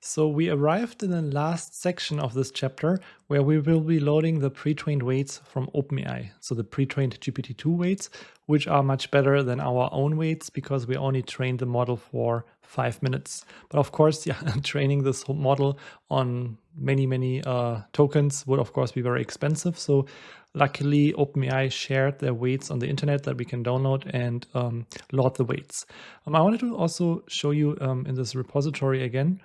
So we arrived in the last section of this chapter where we will be loading the pre-trained weights from OpenAI. So the pre-trained GPT-2 weights, which are much better than our own weights because we only trained the model for 5 minutes. But of course, yeah, training this whole model on many tokens would of course be very expensive. So luckily, OpenAI shared their weights on the internet that we can download and load the weights. I wanted to also show you in this repository again.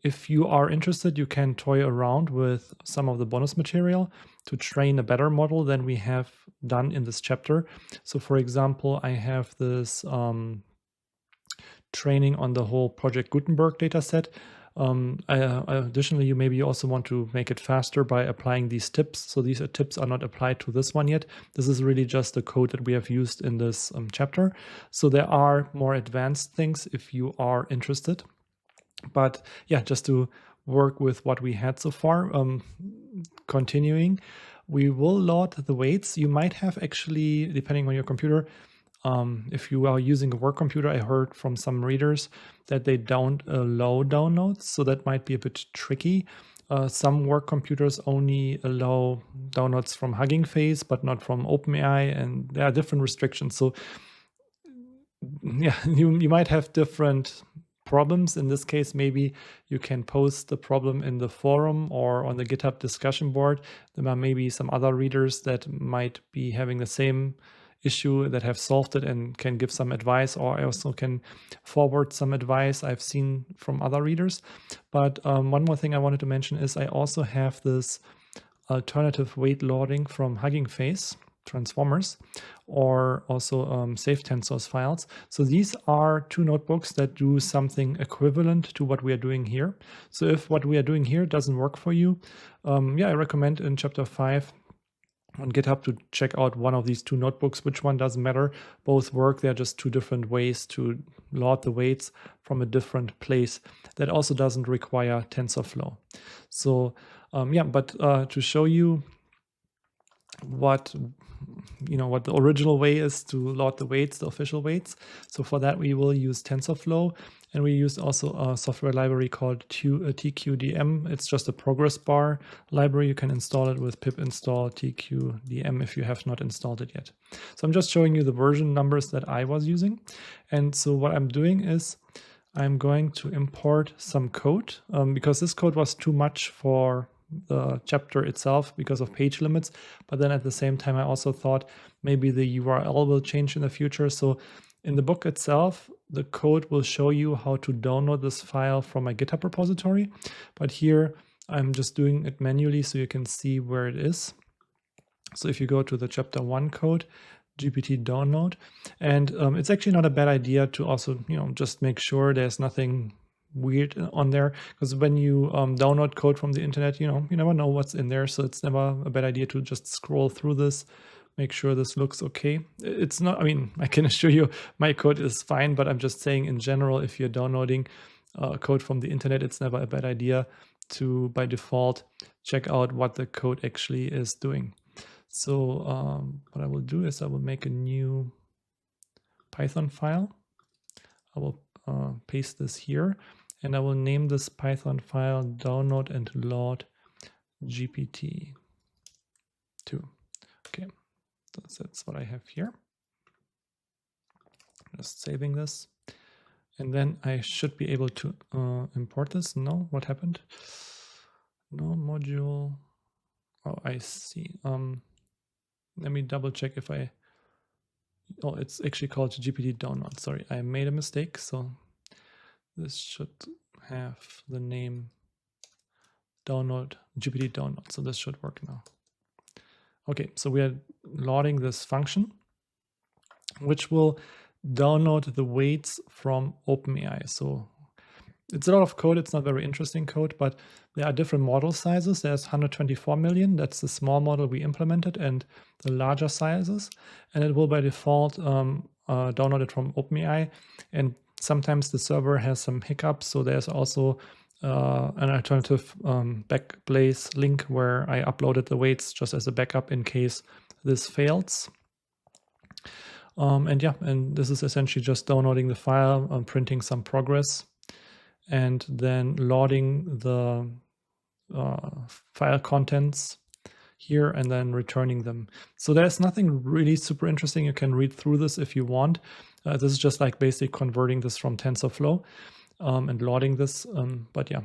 If you are interested, you can toy around with some of the bonus material to train a better model than we have done in this chapter. So for example, I have this training on the whole Project Gutenberg dataset. Additionally, you maybe also want to make it faster by applying these tips. So these tips are not applied to this one yet. This is really just the code that we have used in this chapter. So there are more advanced things if you are interested. But yeah, just to work with what we had so far, continuing, we will load the weights. You might have actually, depending on your computer, if you are using a work computer, I heard from some readers that they don't allow downloads, so that might be a bit tricky. Some work computers only allow downloads from Hugging Face, but not from OpenAI, and there are different restrictions. So yeah, you might have different problems. In this case, maybe you can post the problem in the forum or on the GitHub discussion board. There are maybe some other readers that might be having the same issue that have solved it and can give some advice, or I also can forward some advice I've seen from other readers. But one more thing I wanted to mention is I also have this alternative weight loading from Hugging Face transformers, or also safe tensors files. So these are two notebooks that do something equivalent to what we are doing here. So if what we are doing here doesn't work for you, yeah, I recommend in chapter 5 on GitHub to check out one of these two notebooks. Which one doesn't matter, both work. They're just two different ways to load the weights from a different place that also doesn't require TensorFlow. So yeah, but to show you what the original way is to load the weights, the official weights. So for that, we will use TensorFlow, and we use also a software library called TQDM. It's just a progress bar library. You can install it with pip install TQDM if you have not installed it yet. So I'm just showing you the version numbers that I was using. And so what I'm doing is I'm going to import some code because this code was too much for the chapter itself because of page limits. But then at the same time, I also thought maybe the URL will change in the future. So in the book itself, the code will show you how to download this file from my GitHub repository. But here I'm just doing it manually so you can see where it is. So if you go to the chapter 1 code, GPT download, and it's actually not a bad idea to also, just make sure there's nothing weird on there, because when you download code from the internet, you never know what's in there. So it's never a bad idea to just scroll through this, make sure this looks okay. It's not, I can assure you my code is fine, but I'm just saying in general, if you're downloading code from the internet, it's never a bad idea to, by default, check out what the code actually is doing. So what I will do is I will make a new Python file. I will paste this here, and I will name this Python file download and load GPT-2. Okay, that's what I have here. Just saving this. And then I should be able to import this. No, what happened? No module. Oh, I see. Let me double check if I, oh, it's actually called GPT download. Sorry, I made a mistake. So this should have the name download, GPT download. So this should work now. Okay, so we are loading this function, which will download the weights from OpenAI. So it's a lot of code. It's not very interesting code, but there are different model sizes. There's 124 million. That's the small model we implemented, and the larger sizes. And it will by default download it from OpenAI. And sometimes the server has some hiccups. So there's also an alternative backblaze link where I uploaded the weights just as a backup in case this fails. And yeah, and this is essentially just downloading the file, printing some progress. and then loading the file contents here and then returning them. So there's nothing really super interesting. You can read through this if you want. This is just like basically converting this from TensorFlow and loading this. But yeah,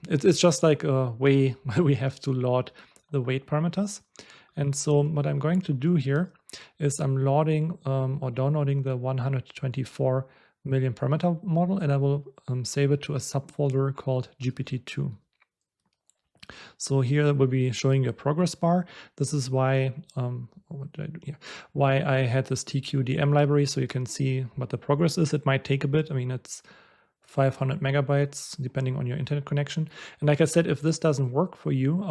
it's just like a way we have to load the weight parameters. And so what I'm going to do here is I'm loading or downloading the 124 million parameter model, and I will save it to a subfolder called GPT-2. So here we'll be showing you a progress bar. This is why what did I do here? Why I had this TQDM library, so you can see what the progress is. It might take a bit. I mean, it's 500 megabytes depending on your internet connection. And like I said, if this doesn't work for you,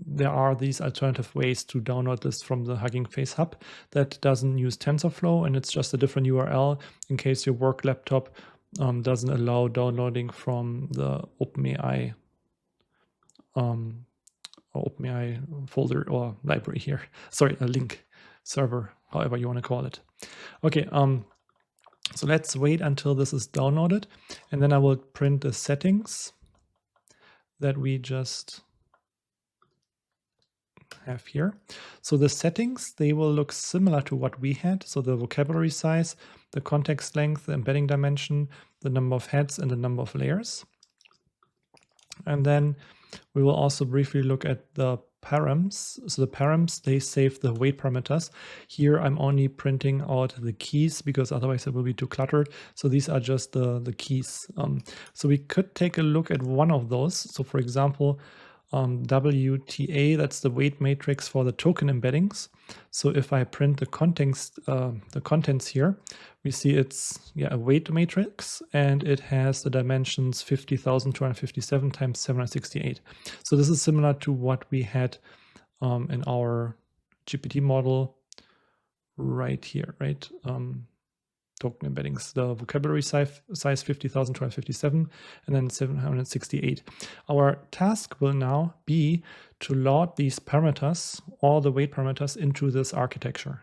there are these alternative ways to download this from the Hugging Face Hub that doesn't use TensorFlow, and it's just a different URL in case your work laptop doesn't allow downloading from the OpenAI folder or library here. Sorry, a link server, however you want to call it. Okay, so let's wait until this is downloaded, and then I will print the settings that we just have here. So the settings, they will look similar to what we had. So the vocabulary size, the context length, the embedding dimension, the number of heads, and the number of layers. And then we will also briefly look at the params. So the params, they save the weight parameters. Here I'm only printing out the keys because otherwise it will be too cluttered. So these are just the keys. So we could take a look at one of those. So for example, WTA, that's the weight matrix for the token embeddings. So if I print the contents here, we see it's a weight matrix, and it has the dimensions 50,257 times 768. So this is similar to what we had in our GPT model right here, right? Token embeddings, the vocabulary size 50,257 and then 768. Our task will now be to load these parameters, all the weight parameters, into this architecture.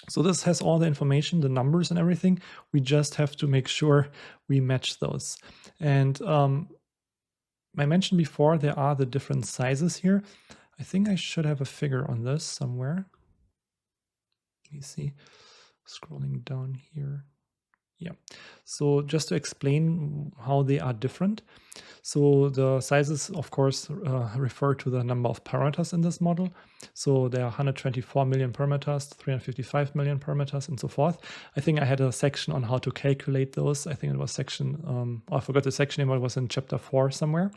So this has all the information, the numbers and everything. We just have to make sure we match those. And I mentioned before, there are the different sizes here. I think I should have a figure on this somewhere. Let me see. Scrolling down here. Yeah, so just to explain how they are different. So the sizes, of course, refer to the number of parameters in this model. So there are 124 million parameters, 355 million parameters, and so forth. I think I had a section on how to calculate those. I think it was section, I forgot the section name, but it was in chapter 4 somewhere.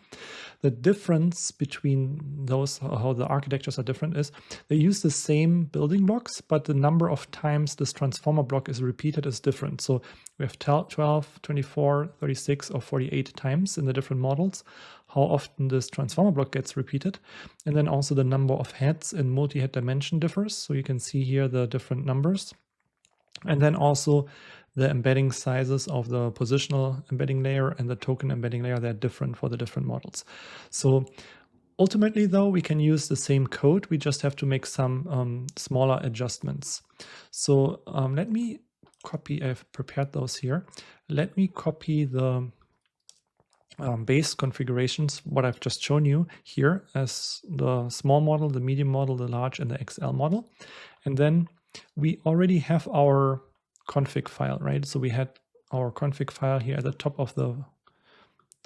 The difference between those, how the architectures are different, is they use the same building blocks, but the number of times this transformer block is repeated is different. So we have 12, 24, 36, or 48 times in the different models, how often this transformer block gets repeated. And then also the number of heads in multi-head dimension differs. So you can see here the different numbers. And then also the embedding sizes of the positional embedding layer and the token embedding layer, they're different for the different models. So ultimately, though, we can use the same code. We just have to make some smaller adjustments. So let me copy, I've prepared those here. Let me copy the base configurations, what I've just shown you here as the small model, the medium model, the large, and the XL model. And then we already have our config file, right? So we had our config file here at the top of the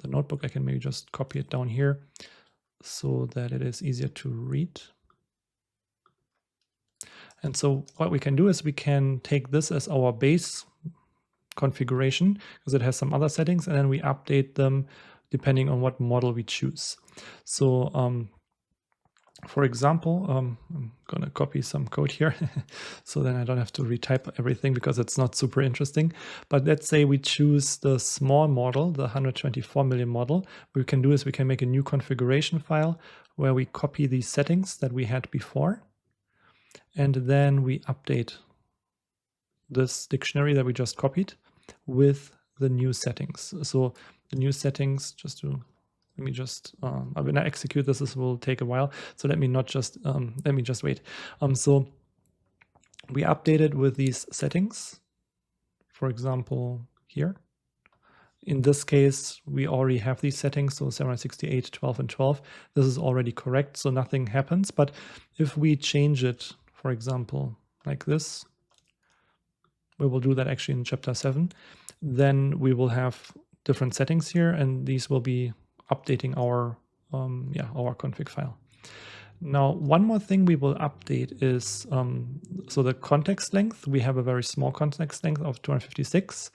notebook. I can maybe just copy it down here so that it is easier to read. And so what we can do is we can take this as our base configuration because it has some other settings, and then we update them depending on what model we choose. So for example, I'm going to copy some code here so then I don't have to retype everything because it's not super interesting. But let's say we choose the small model, the 124 million model. What we can do is we can make a new configuration file where we copy these settings that we had before. And then we update this dictionary that we just copied with the new settings. So the new settings, just to, let me just, when I execute this, this will take a while. So let me just wait. So we updated with these settings, for example, here. in this case, we already have these settings, so 768, 12, and 12. This is already correct, so nothing happens. But if we change it, for example, like this, we will do that actually in chapter 7, then we will have different settings here, and these will be updating our config file. Now, one more thing we will update is, so the context length, we have a very small context length of 256.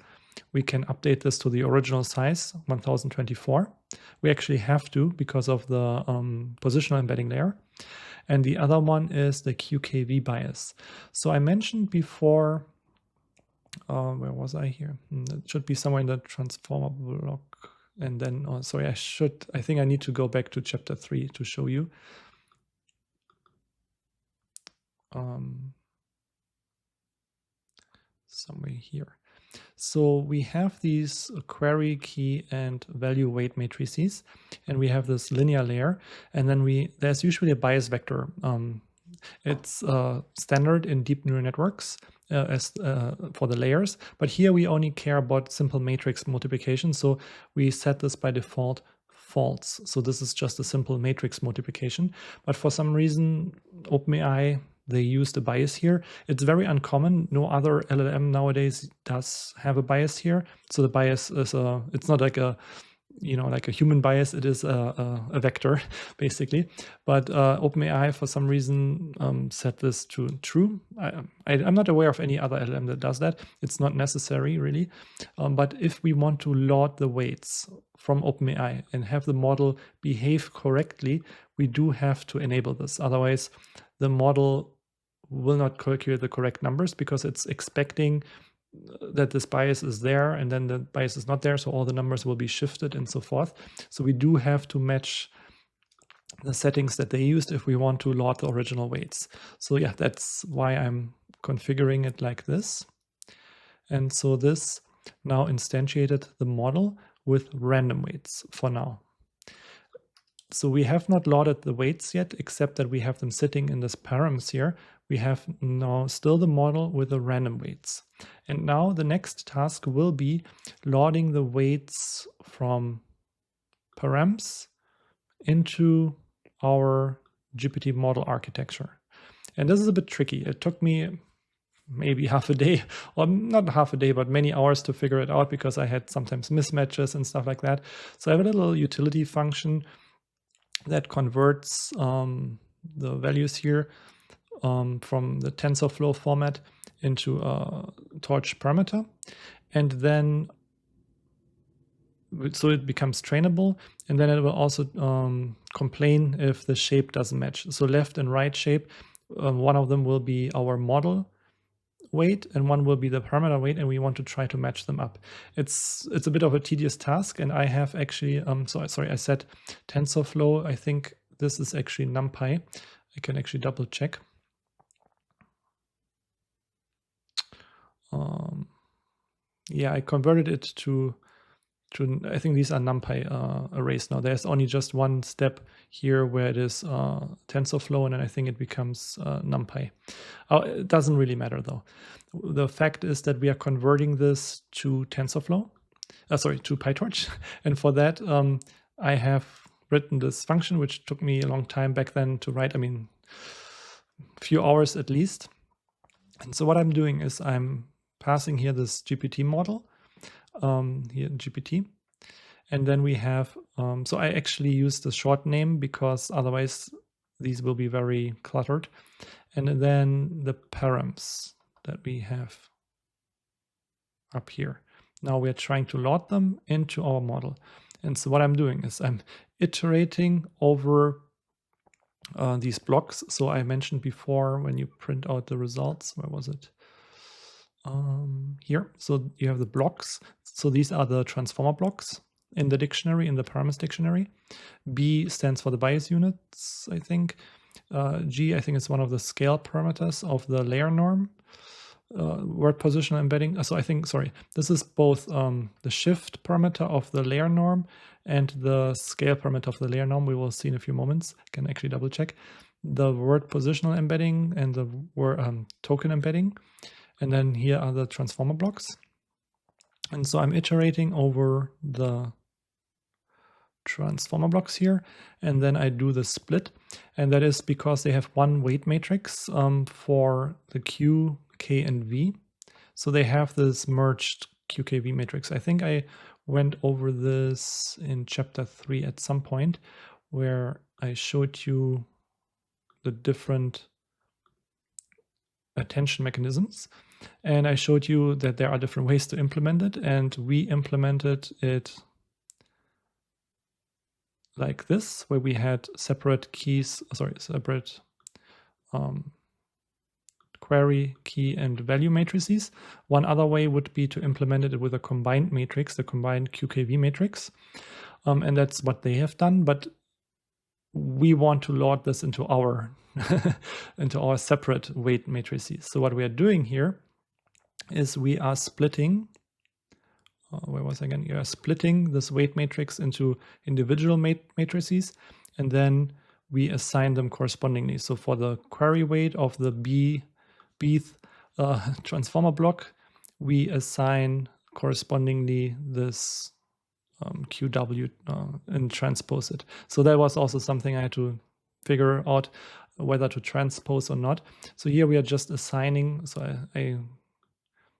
We can update this to the original size, 1024. We actually have to because of the positional embedding layer. And the other one is the QKV bias. So I mentioned before, where was I here? It should be somewhere in the transformer block. And then, oh, sorry, I think I need to go back to chapter 3 to show you. Somewhere here. So we have these query, key, and value weight matrices, and we have this linear layer, and then there's usually a bias vector. It's standard in deep neural networks for the layers, but here we only care about simple matrix multiplication, so we set this by default false. So this is just a simple matrix multiplication, but for some reason OpenAI, they used a bias here. It's very uncommon. No other LLM nowadays does have a bias here. So the bias is it's not like a human bias. It is a vector basically. But OpenAI for some reason set this to true. I'm not aware of any other LLM that does that. It's not necessary really. But if we want to load the weights from OpenAI and have the model behave correctly, we do have to enable this. Otherwise, the model will not calculate the correct numbers because it's expecting that this bias is there and then the bias is not there, so all the numbers will be shifted and so forth. So we do have to match the settings that they used if we want to load the original weights. So yeah, that's why I'm configuring it like this. And so this now instantiated the model with random weights for now. So we have not loaded the weights yet, except that we have them sitting in this params here. We have now still the model with the random weights. And now the next task will be loading the weights from params into our GPT model architecture. And this is a bit tricky. It took me maybe half a day, or not half a day, but many hours to figure it out because I had sometimes mismatches and stuff like that. So I have a little utility function that converts the values here from the TensorFlow format into a torch parameter, and then so it becomes trainable, and then it will also complain if the shape doesn't match. So left and right shape, one of them will be our model weight and one will be the parameter weight, and we want to try to match them up. It's a bit of a tedious task, and I have actually I said TensorFlow. I think this is actually NumPy. I can actually double check. Yeah, I converted it to I think these are NumPy arrays now. There's only just one step here where it is TensorFlow, and then I think it becomes NumPy. It doesn't really matter though. The fact is that we are converting this to TensorFlow, to PyTorch, and for that I have written this function, which took me a long time back then to write. I mean, a few hours at least. And so what I'm doing is I'm passing here this GPT model. Here in GPT, and then we have so I actually use the short name because otherwise these will be very cluttered, and then the params that we have up here. Now we're trying to load them into our model, and so what I'm doing is I'm iterating over these blocks. So I mentioned before, when you print out the results, where was it? Here. So you have the blocks. So these are the transformer blocks in the dictionary, in the params dictionary. B stands for the bias units, I think. G, I think, is one of the scale parameters of the layer norm. Word positional embedding. So I think, sorry, this is both the shift parameter of the layer norm and the scale parameter of the layer norm. We will see in a few moments. I can actually double check. The word positional embedding and the word token embedding. And then here are the transformer blocks. And so I'm iterating over the transformer blocks here, and then I do the split, and that is because they have one weight matrix for the Q, K, and V. So they have this merged QKV matrix. I think I went over this in chapter 3 at some point, where I showed you the different attention mechanisms, and I showed you that there are different ways to implement it, and we implemented it like this, where we had separate keys, separate query, key, and value matrices. One other way would be to implement it with a combined matrix, the combined QKV matrix. And that's what they have done, but we want to load this into our into our separate weight matrices. So what we are doing here is we are splitting where was I again? You are splitting this weight matrix into individual matrices, and then we assign them correspondingly. So for the query weight of the bth transformer block, we assign correspondingly this QW and transpose it. So that was also something I had to figure out whether to transpose or not. So here we are just assigning, so I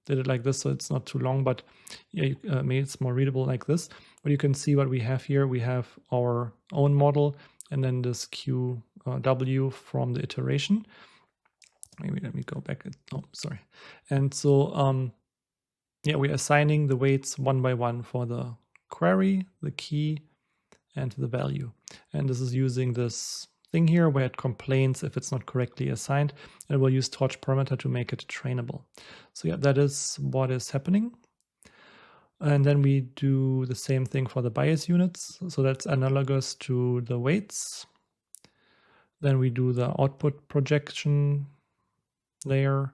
did it like this, so it's not too long, but yeah, maybe it's more readable like this. But you can see what we have here. We have our own model and then this QW from the iteration. Maybe let me go back. Oh, sorry. And so, yeah, we're assigning the weights one by one for the query, the key, and the value. And this is using this thing here where it complains if it's not correctly assigned, and we'll use torch parameter to make it trainable. So yeah, that is what is happening. And then we do the same thing for the bias units. So that's analogous to the weights. Then we do the output projection layer,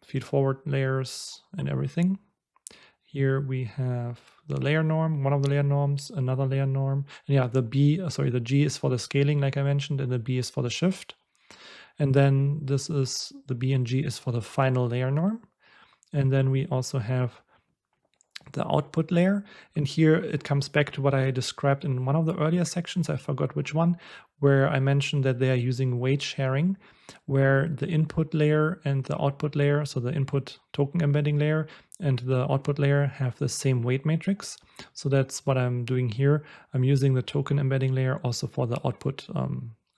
feed forward layers, and everything. Here we have the layer norm, one of the layer norms, another layer norm. And yeah, the G is for the scaling, like I mentioned, and the B is for the shift. And then this is the B and G is for the final layer norm. And then we also have the output layer. And here it comes back to what I described in one of the earlier sections, I forgot which one, where I mentioned that they are using weight sharing, where the input layer and the output layer, so the input token embedding layer and the output layer have the same weight matrix. So that's what I'm doing here. I'm using the token embedding layer also for the output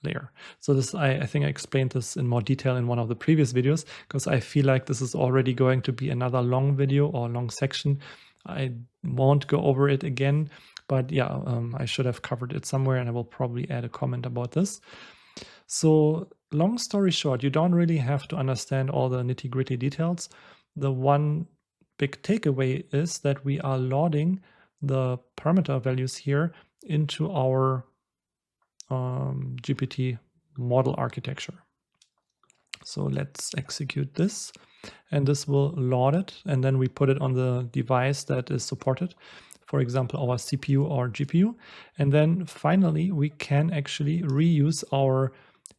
layer. So this, I think I explained this in more detail in one of the previous videos, because I feel like this is already going to be another long video or long section. I won't go over it again, but yeah, I should have covered it somewhere, and I will probably add a comment about this. So long story short, you don't really have to understand all the nitty-gritty details. The one big takeaway is that we are loading the parameter values here into our GPT model architecture. So let's execute this, and this will load it, and then we put it on the device that is supported, for example, our CPU or GPU. And then finally, we can actually reuse our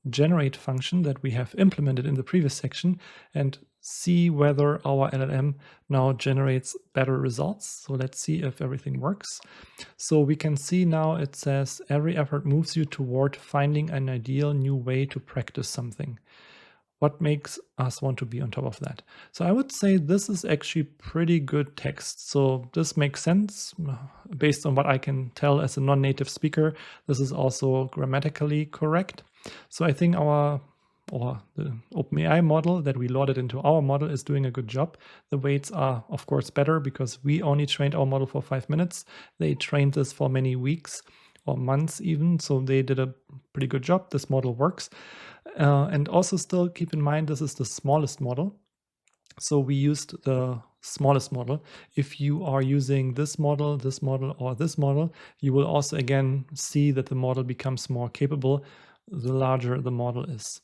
generate function that we have implemented in the previous section and see whether our LLM now generates better results. So let's see if everything works. So we can see now it says every effort moves you toward finding an ideal new way to practice something. What makes us want to be on top of that? So I would say this is actually pretty good text. So this makes sense based on what I can tell as a non-native speaker. This is also grammatically correct. So I think the OpenAI model that we loaded into our model is doing a good job. The weights are, of course, better because we only trained our model for 5 minutes. They trained this for many weeks or months even, so they did a pretty good job. This model works. And also still keep in mind, this is the smallest model. So we used the smallest model. If you are using this model, or this model, you will also again see that the model becomes more capable the larger the model is.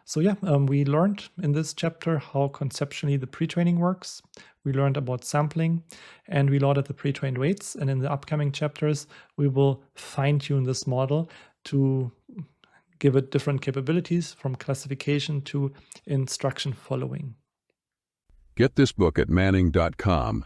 So yeah, we learned in this chapter how conceptually the pre-training works. We learned about sampling, and we loaded the pre-trained weights. And in the upcoming chapters, we will fine-tune this model to give it different capabilities from classification to instruction following. Get this book at Manning.com.